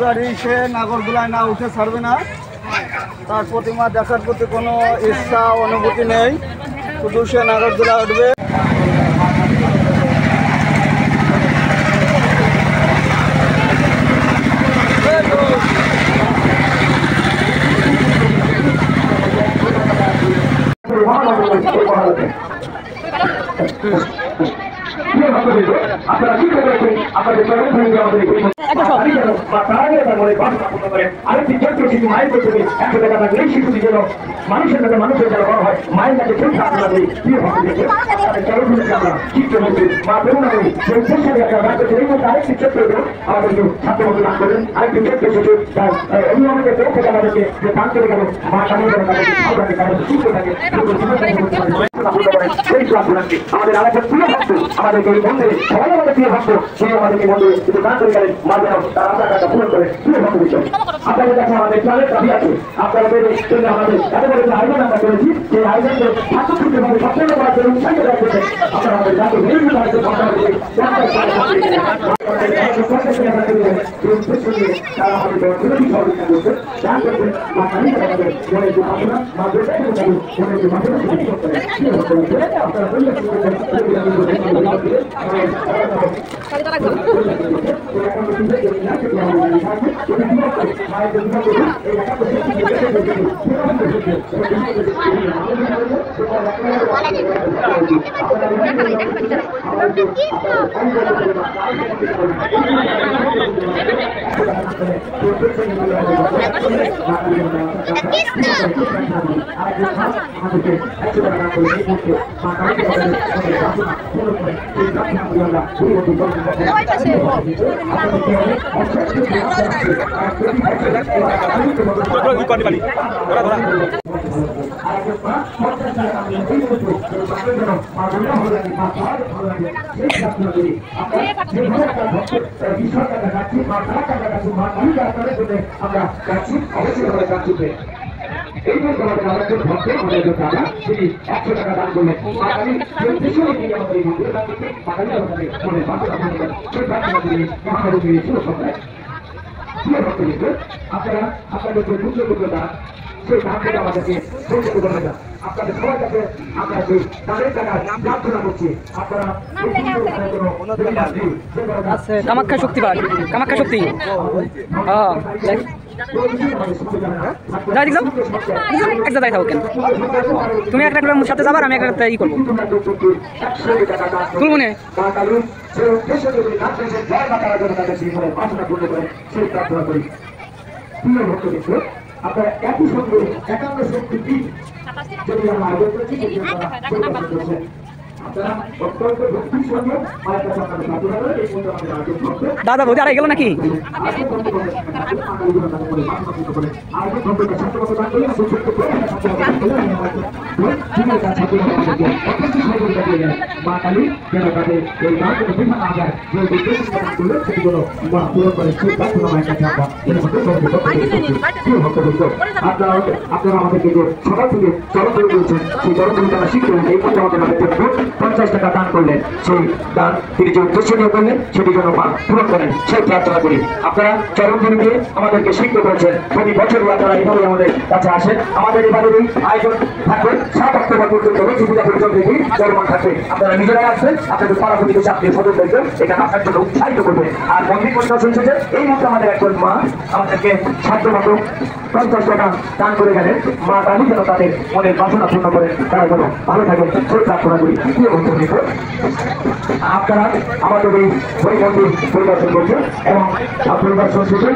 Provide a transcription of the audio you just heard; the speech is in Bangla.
পূজারি সে নাগরদোলায় না উঠে ছাড়বে না, তার প্রতিমা দেখার প্রতি কোনো ইচ্ছা অনুভূতি নেই, শুধু সে নাগরদোলায় উঠবে। আপনারা শিক্ষা করেছেন আপনাদের চরম ভূমিকা আমাদের আরেকটি ছোট্ট শিশু মায়ের প্রতি 100 টাকা লাগলেই শিশুটি যেন মানুষের কাছে মানুষের যেন বড় হয়, মায়ের কাছে খুব প্রার্থনা করি। প্রিয় ভক্ত দেখে চরম ভূমিকা আমরা চিত্রমন্ত্রী মা প্রেরণাময়ী সেই চেষ্টা একটা রাখতে এই মধ্যে আরেকটি ছোট্ট আমাদেরকে ছাত্রমন্ত্রী দান করেন। আরেকটি ছোট্ট শিশু তার অভিভাবকের পক্ষ থেকে আমাদেরকে যে দান করে গেল মা স্বামী যেন তাদেরকে তাদের সুস্থ থাকে সেই প্রার্থনাকে আমাদের আরেকজন প্রিয় ভক্ত আমাদেরকে এই মন্দিরে সবাই আমাদের প্রিয় ভক্ত সে আমাদেরকে মন্দিরে কিন্তু দান করে গেলেন মা যেন তার আশা টাকা পূরণ করে। প্রিয় ভক্ত বিষয় আপনাদের কাছে আমাদের প্রাণের দাবি আছে, আপনাদের জন্য আমাদের এত বড় যে আয়োজন আমরা করেছি সেই আয়োজনকে ছাত্রছাত্রীভাবে সম্পূর্ণ করার জন্য উৎসাহিত রাখতেছে। আপনারা আমাদের জাতীয় নির্মিত তারা আমাদের বিরোধী সহযোগিতা করছে দান করছেন মা কালী আমাদের মনের যে ভাবনা মা মনের যে ভাবনা সেটি করতে আপনারা আপনারা আপনাদের যে দুর্যোগ্যতা সেই দান থেকে আমাদেরকে বঞ্চিত করবে না। আপনাদের সবার কাছে আমরা যে দানের টাকা প্রার্থনা করছি আপনারা কামাখ্যা শক্তি পাঠ কামাখ্যা শক্তি যাই দেখলাম একটা যাই থাকেন তুমি একটা সাথে যাবার আমি একটা ই করবো তুলবো আপনারা একই সঙ্গে একান্ন শক্তি যদি আমরা আয়োজন করেছি দাদা বৌদি আড়াই গেল নাকি আপনারা আমাদেরকে যে সকাল থেকে চরম করে দিয়েছেন সেই চরম করে তারা শিখতে এই পর্যন্ত আমাদের 50 টাকা দান করলেন, সেই দান তিনি যে উদ্দেশ্য নিয়ে করলেন সেটি যেন পূরণ করেন সেই প্রার্থনা করি। আপনারা চরমভূমিতে আমাদেরকে শিখতে করেছেন, প্রতি বছরই আপনারা এভাবে আমাদের কাছে আসেন। আমাদের এবারের এই আয়োজন থাকবে 7 অক্টোবর পর্যন্ত সুবিধা পর্যন্ত দেখি চলমান থাকবে। আপনারা নিজেরাই আসবেন, আপনাদের পাড়া প্রতিবেশী আত্মীয় স্বজন দেখবেন, এখানে আসার জন্য উৎসাহিত করবে। আর মন্দির পরিষদ শুনছে যে এই মুহূর্তে আমাদের একজন মা আমাদেরকে সাধ্য মতো 50 টাকা দান করে গেলেন। মা কালী যেন তাদের মনের বাসনা পূর্ণ করেন, তারা যেন ভালো থাকেন সেই প্রার্থনা করি। আপনারা আমাদের এই মন্দির পরিদর্শন করছেন এবং পরিদর্শন শেষে